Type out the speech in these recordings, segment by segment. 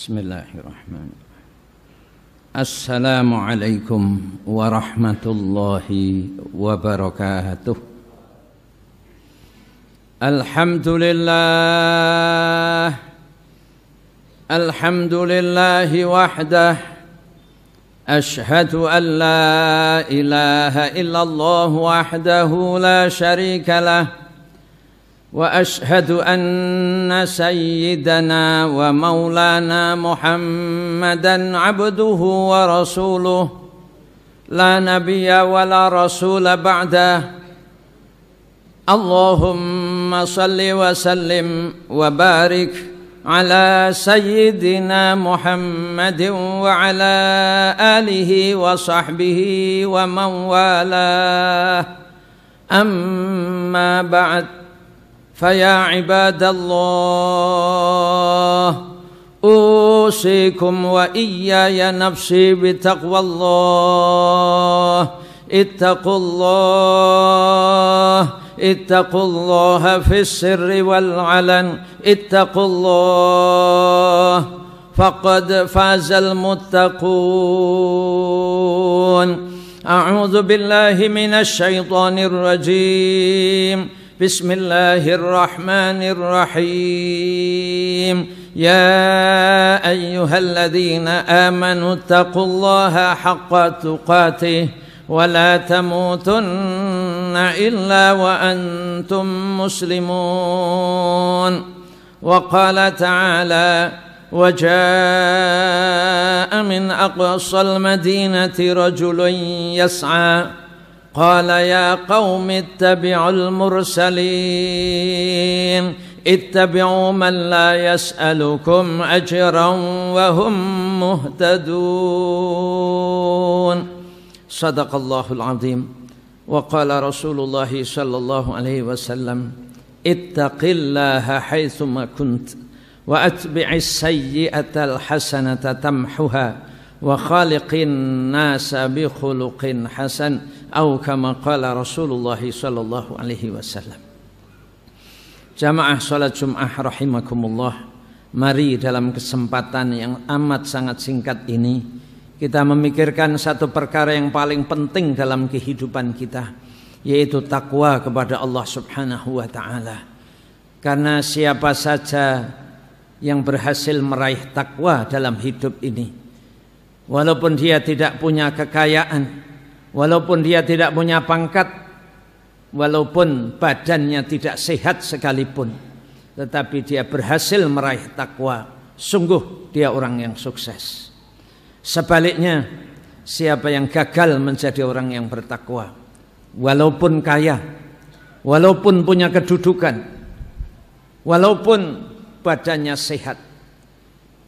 Bismillahirrahmanirrahim. Assalamualaikum warahmatullahi wabarakatuh. Alhamdulillahi wahdah. Ashhadu an la ilaha illallah wahdahu la syarika lah. وأشهد أن سيدنا ومولانا محمدا عبده ورسوله لا نبي ولا رسول بعده اللهم صل وسلم وبارك على سيدنا محمد وعلى آله وصحبه ومن والاه أما بعد فيا عباد الله أوصيكم وإياي نفسي بتقوى الله اتقوا الله في السر والعلن اتقوا الله فقد فاز المتقون أعوذ بالله من الشيطان الرجيم بسم الله الرحمن الرحيم يا أيها الذين آمنوا اتقوا الله حق تقاته ولا تموتن إلا وأنتم مسلمون وقال تعالى وجاء من أقصى المدينة رجل يسعى قال يا قوم اتبعوا المرسلين اتبعوا من لا يسألكم أجرا وهم مهتدون صدق الله العظيم وقال رسول الله صلى الله عليه وسلم اتق الله حيثما كنت وأتبع السيئة الحسنة تمحها وخالق الناس بخلق حسن أو كما قال Rasulullah sallallahu alaihi wasallam. Jamaah salat Jumat rahimakumullah. Mari dalam kesempatan yang amat sangat singkat ini kita memikirkan satu perkara yang paling penting dalam kehidupan kita, yaitu takwa kepada Allah Subhanahu wa taala. Karena siapa saja yang berhasil meraih takwa dalam hidup ini, walaupun dia tidak punya kekayaan, walaupun dia tidak punya pangkat, walaupun badannya tidak sehat sekalipun, tetapi dia berhasil meraih takwa, sungguh dia orang yang sukses. Sebaliknya, siapa yang gagal menjadi orang yang bertakwa, walaupun kaya, walaupun punya kedudukan, walaupun badannya sehat,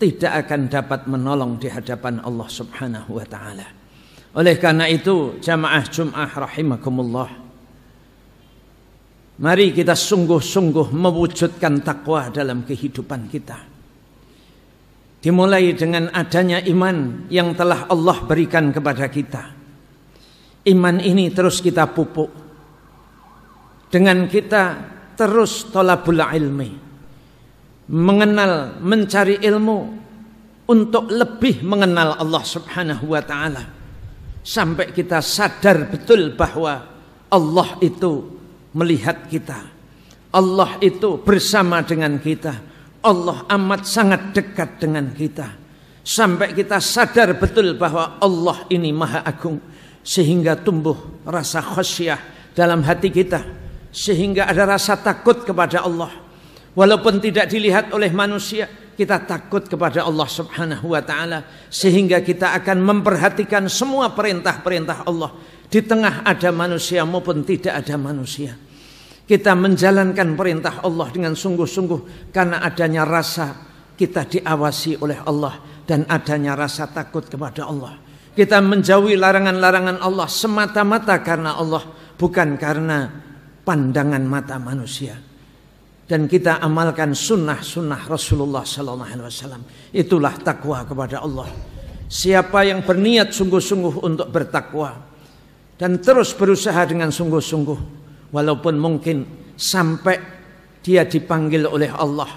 tidak akan dapat menolong di hadapan Allah Subhanahu wa taala. Oleh karena itu, jamaah Jumat rahimakumullah, mari kita sungguh-sungguh mewujudkan takwa dalam kehidupan kita. Dimulai dengan adanya iman yang telah Allah berikan kepada kita. Iman ini terus kita pupuk dengan kita terus thalabul ilmi, mengenal, mencari ilmu untuk lebih mengenal Allah Subhanahu wa taala, sampai kita sadar betul bahwa Allah itu melihat kita, Allah itu bersama dengan kita, Allah amat sangat dekat dengan kita, sampai kita sadar betul bahwa Allah ini maha agung, sehingga tumbuh rasa khasyah dalam hati kita, sehingga ada rasa takut kepada Allah. Walaupun tidak dilihat oleh manusia, kita takut kepada Allah Subhanahu wa taala, sehingga kita akan memperhatikan semua perintah-perintah Allah di tengah ada manusia maupun tidak ada manusia. Kita menjalankan perintah Allah dengan sungguh-sungguh karena adanya rasa kita diawasi oleh Allah dan adanya rasa takut kepada Allah. Kita menjauhi larangan-larangan Allah semata-mata karena Allah, bukan karena pandangan mata manusia. Dan kita amalkan sunnah-sunnah Rasulullah sallallahu alaihi wasallam. Itulah takwa kepada Allah. Siapa yang berniat sungguh-sungguh untuk bertakwa dan terus berusaha dengan sungguh-sungguh, walaupun mungkin sampai dia dipanggil oleh Allah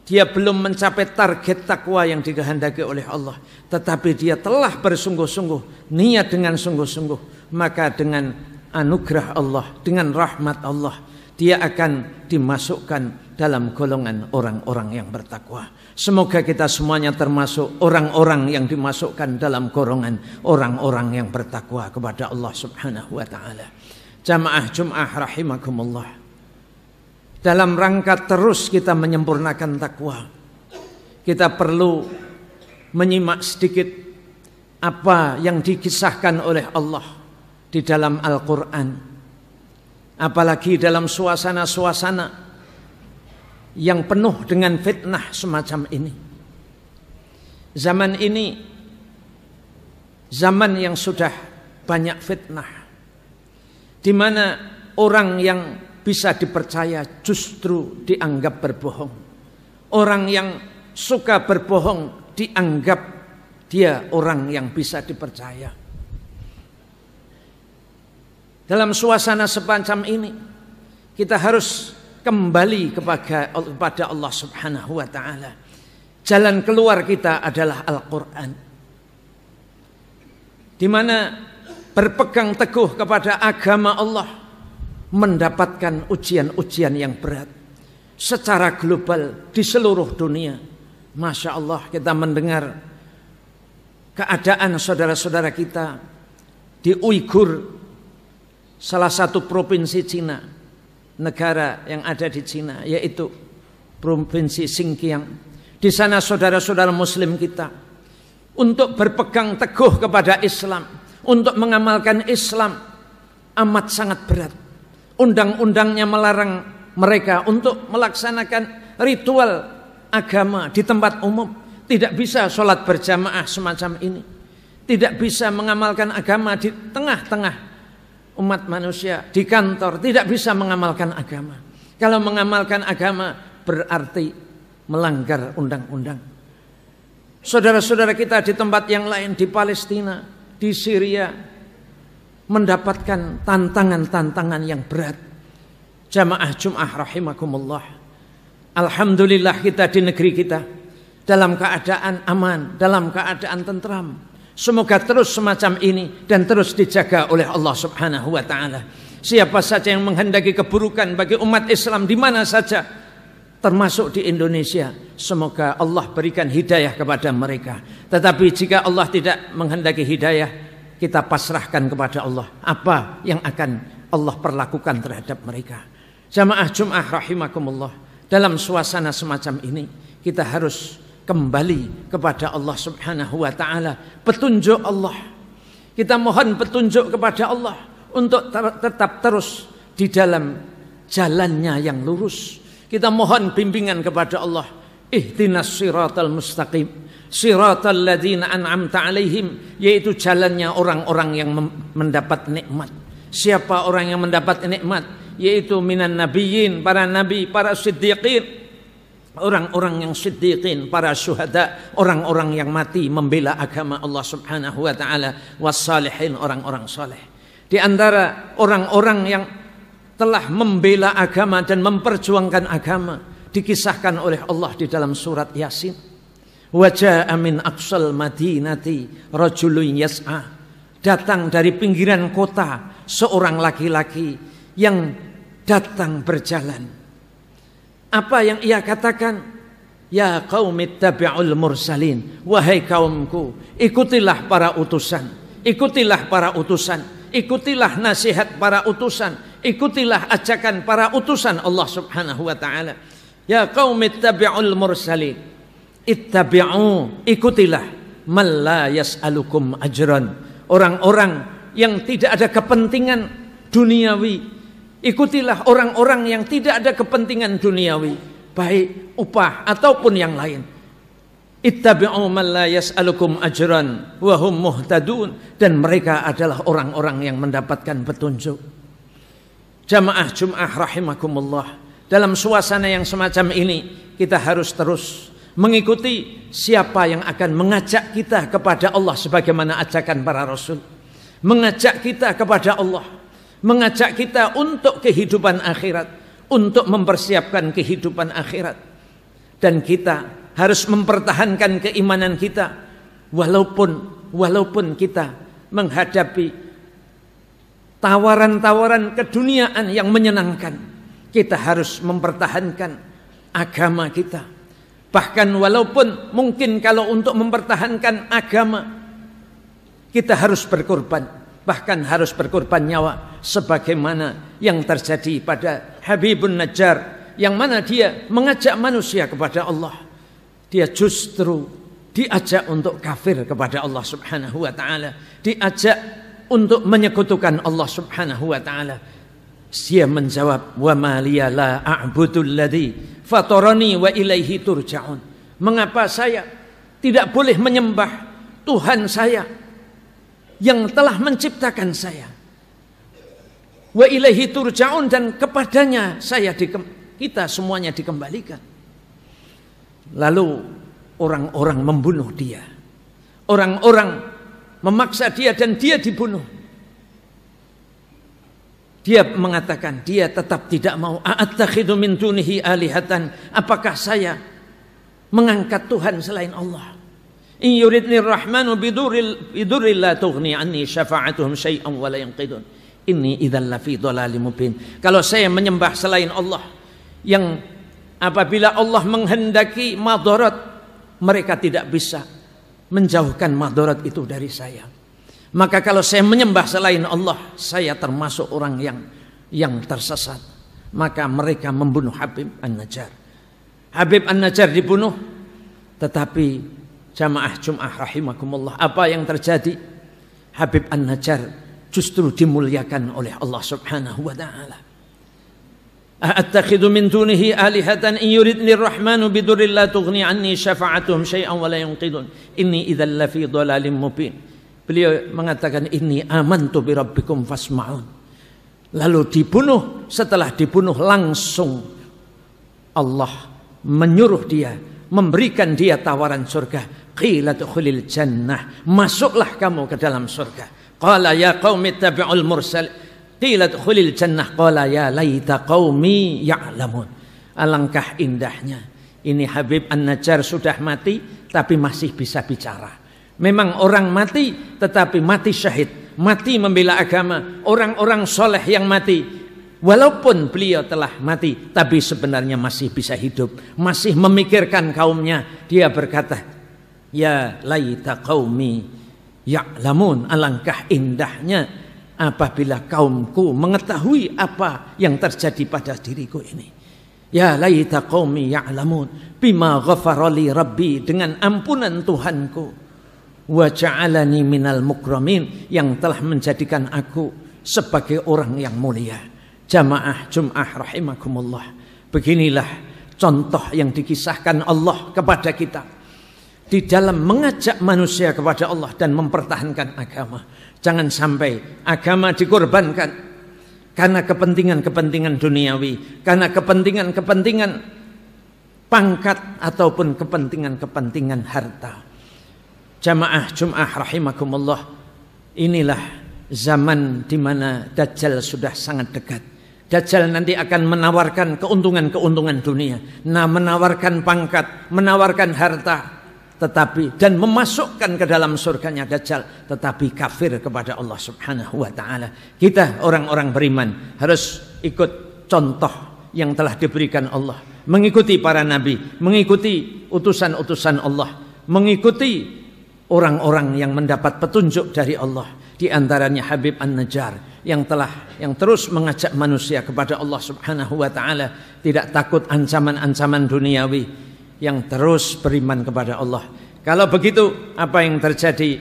dia belum mencapai target takwa yang dikehendaki oleh Allah, tetapi dia telah bersungguh-sungguh, niat dengan sungguh-sungguh, maka dengan anugerah Allah, dengan rahmat Allah, dia akan dimasukkan dalam golongan orang-orang yang bertakwa. Semoga kita semuanya termasuk orang-orang yang dimasukkan dalam golongan orang-orang yang bertakwa kepada Allah Subhanahu wa taala. Jamaah Jum'ah rahimakumullah. Dalam rangka terus kita menyempurnakan takwa, kita perlu menyimak sedikit apa yang dikisahkan oleh Allah di dalam Al-Quran. Apalagi dalam suasana-suasana yang penuh dengan fitnah semacam ini. Zaman ini zaman yang sudah banyak fitnah, di mana orang yang bisa dipercaya justru dianggap berbohong. Orang yang suka berbohong dianggap dia orang yang bisa dipercaya. Dalam suasana semacam ini, kita harus kembali kepada Allah Subhanahu wa taala. Jalan keluar kita adalah Al-Quran, di mana berpegang teguh kepada agama Allah mendapatkan ujian-ujian yang berat secara global di seluruh dunia. Masya Allah, kita mendengar keadaan saudara-saudara kita di Uighur, salah satu provinsi Cina, negara yang ada di Cina, yaitu provinsi Xinjiang. Di sana saudara-saudara muslim kita untuk berpegang teguh kepada Islam, untuk mengamalkan Islam amat sangat berat. Undang-undangnya melarang mereka untuk melaksanakan ritual agama di tempat umum. Tidak bisa sholat berjamaah semacam ini. Tidak bisa mengamalkan agama di tengah-tengah umat manusia, di kantor. Tidak bisa mengamalkan agama. Kalau mengamalkan agama berarti melanggar undang-undang. Saudara-saudara kita di tempat yang lain, di Palestina, di Syria, mendapatkan tantangan-tantangan yang berat. Jamaah Jum'ah rahimakumullah. Alhamdulillah kita di negeri kita dalam keadaan aman, dalam keadaan tentram. Semoga terus semacam ini dan terus dijaga oleh Allah Subhanahu wa taala. Siapa saja yang menghendaki keburukan bagi umat Islam di mana saja, termasuk di Indonesia, semoga Allah berikan hidayah kepada mereka. Tetapi jika Allah tidak menghendaki hidayah, kita pasrahkan kepada Allah apa yang akan Allah perlakukan terhadap mereka. Jamaah Jum'ah rahimakumullah. Dalam suasana semacam ini kita harus kembali kepada Allah Subhanahu wa taala, petunjuk Allah. Kita mohon petunjuk kepada Allah untuk tetap terus di dalam jalannya yang lurus. Kita mohon bimbingan kepada Allah. Ihdinas siratal mustaqim, siratal ladzina an'amta alaihim, yaitu jalannya orang-orang yang mendapat nikmat. Siapa orang yang mendapat nikmat? Yaitu minan nabiyyin, para nabi, para siddiqin, orang-orang yang siddiqin, para syuhada, orang-orang yang mati membela agama Allah Subhanahu wa taala, wassalihin, orang-orang saleh. Di antara orang-orang yang telah membela agama dan memperjuangkan agama dikisahkan oleh Allah di dalam surat Yasin. Wa jaa'a min aqsal madinati rajulun yas'a. Datang dari pinggiran kota seorang laki-laki yang datang berjalan. Apa yang ia katakan? Ya qaumi ittabi'ul mursalin, wahai kaumku, ikutilah para utusan, ikutilah para utusan, ikutilah nasihat para utusan, ikutilah ajakan para utusan Allah Subhanahu wa taala. Ya qaumi ittabi'ul mursalin, ittabi'u, ikutilah man la yas'alukum ajran, orang-orang yang tidak ada kepentingan duniawi. Ikutilah orang-orang yang tidak ada kepentingan duniawi, baik upah ataupun yang lain. Ittabi'u man la yas'alukum ajran wa hum muhtadun, dan mereka adalah orang-orang yang mendapatkan petunjuk. Jamaah Jum'ah rahimakumullah. Dalam suasana yang semacam ini kita harus terus mengikuti siapa yang akan mengajak kita kepada Allah sebagaimana ajakan para rasul, mengajak kita kepada Allah, mengajak kita untuk kehidupan akhirat, untuk mempersiapkan kehidupan akhirat. Dan kita harus mempertahankan keimanan kita walaupun kita menghadapi tawaran-tawaran keduniaan yang menyenangkan. Kita harus mempertahankan agama kita. Bahkan walaupun mungkin kalau untuk mempertahankan agama kita harus berkorban, bahkan harus berkorban nyawa, sebagaimana yang terjadi pada Habibun Najjar, yang mana dia mengajak manusia kepada Allah. Dia justru diajak untuk kafir kepada Allah Subhanahu wa taala, diajak untuk menyekutukan Allah Subhanahu wa taala. Dia menjawab, wa ma liya la a'budul ladzi fatarani wa ilaihi turja'un. Mengapa saya tidak boleh menyembah Tuhan saya yang telah menciptakan saya? Wa ilaihi turja'un, dan kepadanya kita semuanya dikembalikan. Lalu orang-orang membunuh dia. Orang-orang memaksa dia dan dia dibunuh. Dia mengatakan, dia tetap tidak mau. A'attakhidhu min dunihi alihatan. Apakah saya mengangkat Tuhan selain Allah? In yuridni rahmanu bidurri la tughni anni syafa'atuhum syai'an wa la yanqidun. Inni idzal lafi dhalalim mubin. Kalau saya menyembah selain Allah, yang apabila Allah menghendaki madarat, mereka tidak bisa menjauhkan madarat itu dari saya. Maka kalau saya menyembah selain Allah, saya termasuk orang yang tersesat. Maka mereka membunuh Habib An-Najjar. Habib An-Najjar dibunuh, tetapi jamaah Jum'ah rahimakumullah, apa yang terjadi? Habib An-Najjar justru dimuliakan oleh Allah Subhanahu wa taala. A'attakhidhu min dunihi alihatan in yuridni rahmanu bidurrin la tughni anni syafa'atuhum syai'an wa la yanqidun. Inni idzal lafi dhalalim mubin. Beliau mengatakan, inni amantu bi rabbikum fasma'un. Lalu dibunuh. Setelah dibunuh langsung Allah menyuruh dia, memberikan dia tawaran surga. Qila dukhulil jannah, masuklah kamu ke dalam surga. Qala ya qaumi ittabi'ul mursal. Qila dukhulil jannah. Qala ya laita qaumi ya'lamun. Alangkah indahnya. Ini Habib An-Najjar sudah mati tapi masih bisa bicara. Memang orang mati, tetapi mati syahid, mati membela agama. Orang-orang soleh yang mati, walaupun beliau telah mati, tapi sebenarnya masih bisa hidup, masih memikirkan kaumnya. Dia berkata, ya laita qaumi ya'lamun. Alangkah indahnya apabila kaumku mengetahui apa yang terjadi pada diriku ini. Ya laita qaumi ya'lamun bima ghafara li rabbi, dengan ampunan Tuhanku, wa ja'alani minal mukramin, yang telah menjadikan aku sebagai orang yang mulia. Jamaah Jum'ah rahimakumullah, beginilah contoh yang dikisahkan Allah kepada kita di dalam mengajak manusia kepada Allah dan mempertahankan agama. Jangan sampai agama dikorbankan karena kepentingan-kepentingan duniawi, karena kepentingan-kepentingan pangkat ataupun kepentingan-kepentingan harta. Jamaah Jum'ah rahimakumullah, inilah zaman di mana Dajjal sudah sangat dekat. Dajjal nanti akan menawarkan keuntungan-keuntungan dunia, menawarkan pangkat, menawarkan harta, tetapi dan memasukkan ke dalam surganya Dajjal, tetapi kafir kepada Allah Subhanahu wa taala. Kita orang-orang beriman harus ikut contoh yang telah diberikan Allah, mengikuti para nabi, mengikuti utusan-utusan Allah, mengikuti orang-orang yang mendapat petunjuk dari Allah. Di antaranya Habib An-Najjar yang terus mengajak manusia kepada Allah Subhanahu wa taala, tidak takut ancaman-ancaman duniawi, yang terus beriman kepada Allah. Kalau begitu, apa yang terjadi?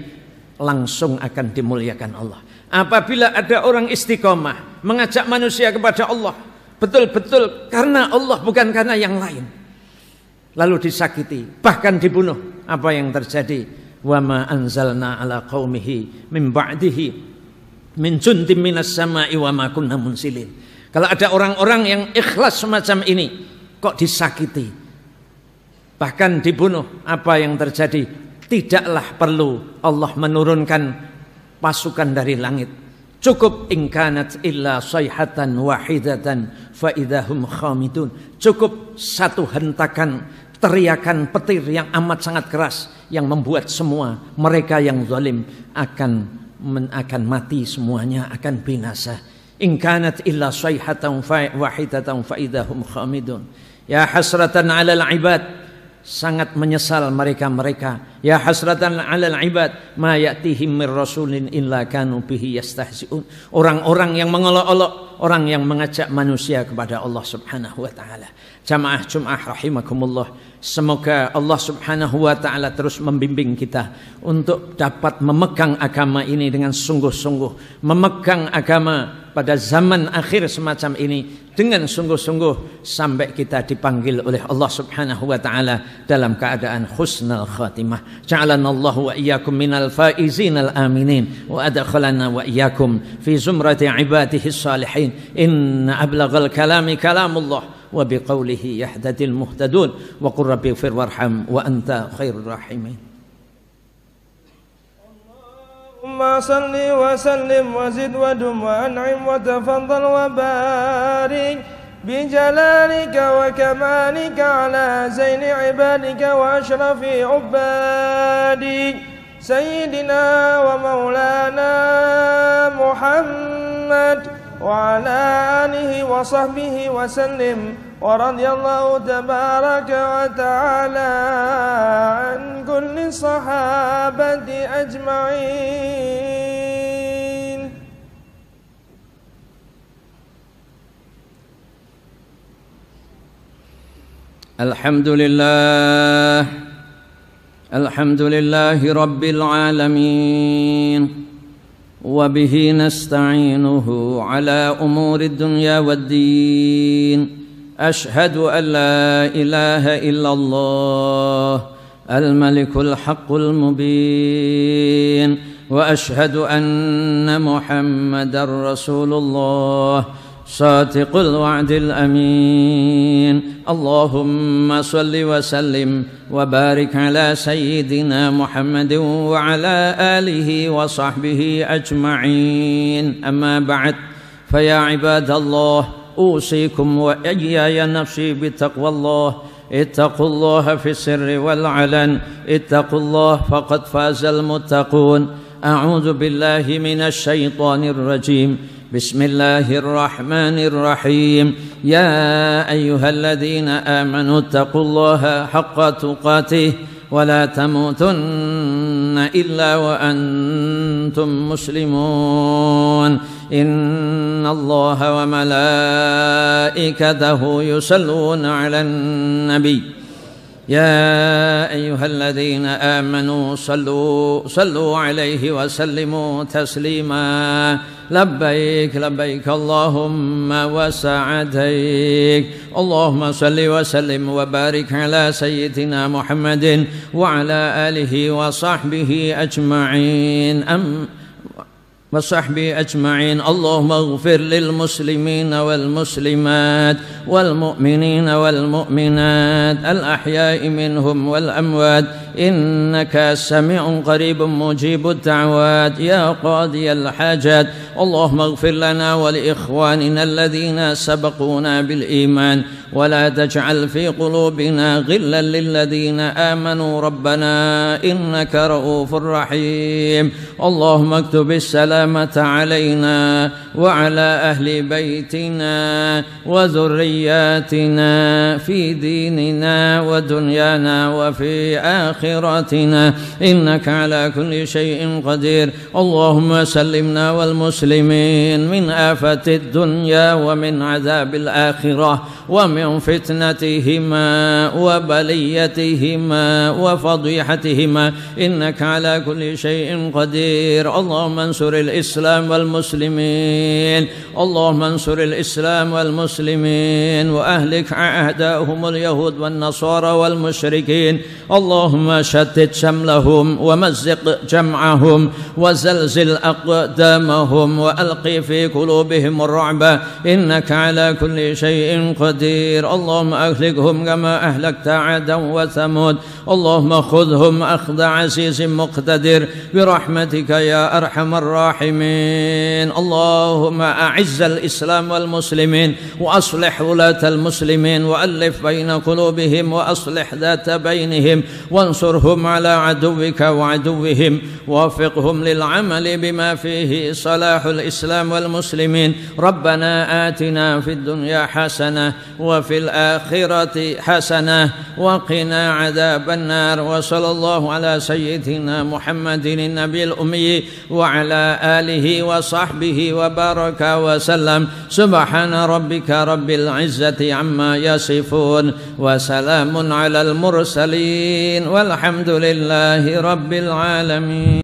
Langsung akan dimuliakan Allah. Apabila ada orang istiqomah mengajak manusia kepada Allah betul-betul karena Allah, bukan karena yang lain, lalu disakiti, bahkan dibunuh, apa yang terjadi? Wa ma anzalna ala qaumihi min ba'dihi min jundin minas sama'i wa ma kunna munsilin. Kalau ada orang-orang yang ikhlas semacam ini kok disakiti, bahkan dibunuh, apa yang terjadi? Tidaklah perlu Allah menurunkan pasukan dari langit. Cukup in kanat illa sayhatan wahidatan fa idahum khamidun. Cukup satu hentakan, teriakan petir yang amat sangat keras yang membuat semua mereka yang zalim akan mati semuanya, akan binasa. In kanat illa sayhatan wahidatan fa idahum khamidun. Ya hasratan 'alal ibad, sangat menyesal mereka-mereka. Ya hasratan 'alal ibad ma ya'tihim mir rasulin illa kanu bihi yastahzi'un. Orang-orang yang mengolok-olok, orang yang mengajak manusia kepada Allah Subhanahu wa taala. Jamaah Jumat rahimakumullah, semoga Allah Subhanahu wa taala terus membimbing kita untuk dapat memegang agama ini dengan sungguh-sungguh, memegang agama pada zaman akhir semacam ini dengan sungguh-sungguh sampai kita dipanggil oleh Allah Subhanahu wa taala dalam keadaan husnul khatimah. Ja'alanallahu wa iyyakum minal faizin al aminin wa adkhalana wa iyyakum fi zumrati ibadihi salihin. Inna ablaghal kalami kalamullah wa biqaulihi yahtadil muhtadun wa qur rabbi ighfir warham wa anta khairur rahimin. Allahumma salli wa sallim wa zid wa dum wa an'im wa tafaddal wa barik bi jalalika wa kamalika ala zaini ibadika wa ashrafi ubadik sayyidina wa maulana Muhammad wa ala alihi wa sahbihi wa sallim wa radiyallahu tabaraka wa ta'ala an kulli sahabati ajma'in. Alhamdulillahi rabbil alamin. وبه نستعينه على أمور الدنيا والدين. أشهد أن لا إله إلا الله الملك الحق المبين، وأشهد أن محمدا رسول الله صادق الوعد الأمين. اللهم صل وسلم وبارك على سيدنا محمد وعلى آله وصحبه أجمعين. أما بعد، فيا عباد الله، أوصيكم وإياي نفسي بتقوى الله. اتقوا الله في السر والعلن، اتقوا الله فقد فاز المتقون. أعوذ بالله من الشيطان الرجيم. بسم الله الرحمن الرحيم. يا أيها الذين آمنوا اتقوا الله حق تقاته ولا تموتن إلا وأنتم مسلمون. إن الله وملائكته يصلون على النبي. يا أيها الذين آمنوا صلوا عليه وسلموا تسليما. لبيك لبيك اللهم وسعديك. اللهم صل وسلم وبارك على سيدنا محمد وعلى آله وصحبه أجمعين. اللهم اغفر للمسلمين والمسلمات والمؤمنين والمؤمنات الأحياء منهم والأموات، إنك سميع قريب مجيب الدعوات يا قاضي الحاجات. اللهم اغفر لنا ولإخواننا الذين سبقونا بالإيمان، ولا تجعل في قلوبنا غلا للذين آمنوا ربنا إنك رؤوف رحيم. اللهم اكتب السلامة علينا وعلى أهل بيتنا وذرياتنا في ديننا ودنيانا وفي آخرتنا، إنك على كل شيء قدير. اللهم سلمنا والمسلمين من آفة الدنيا ومن عذاب الآخرة ومن فتنتهما وبليتهما وفضيحتهما، إنك على كل شيء قدير. اللهم انصر الإسلام والمسلمين، اللهم انصر الإسلام والمسلمين وأهلك أعداءهم اليهود والنصارى والمشركين. اللهم اللهم شتت شملهم ومزق جمعهم وزلزل أقدامهم وألقي في قلوبهم الرعب إنك على كل شيء قدير. اللهم أهلكهم كما أهلكت عادا وثمود. اللهم خذهم أخذ عزيز مقتدر برحمتك يا أرحم الراحمين. اللهم أعز الإسلام والمسلمين وأصلح ولاة المسلمين وألف بين قلوبهم وأصلح ذات بينهم وانصرهم على عدوك وعدوهم ووفقهم للعمل بما فيه صلاح الإسلام والمسلمين. ربنا آتنا في الدنيا حسنة وفي الآخرة حسنة وقنا عذاب النار. وصلى الله على سيدنا محمد النبي الأمي وعلى آله وصحبه وبارك وسلم. سبحان ربك رب العزة عما يصفون وسلام على المرسلين والحمد لله رب العالمين.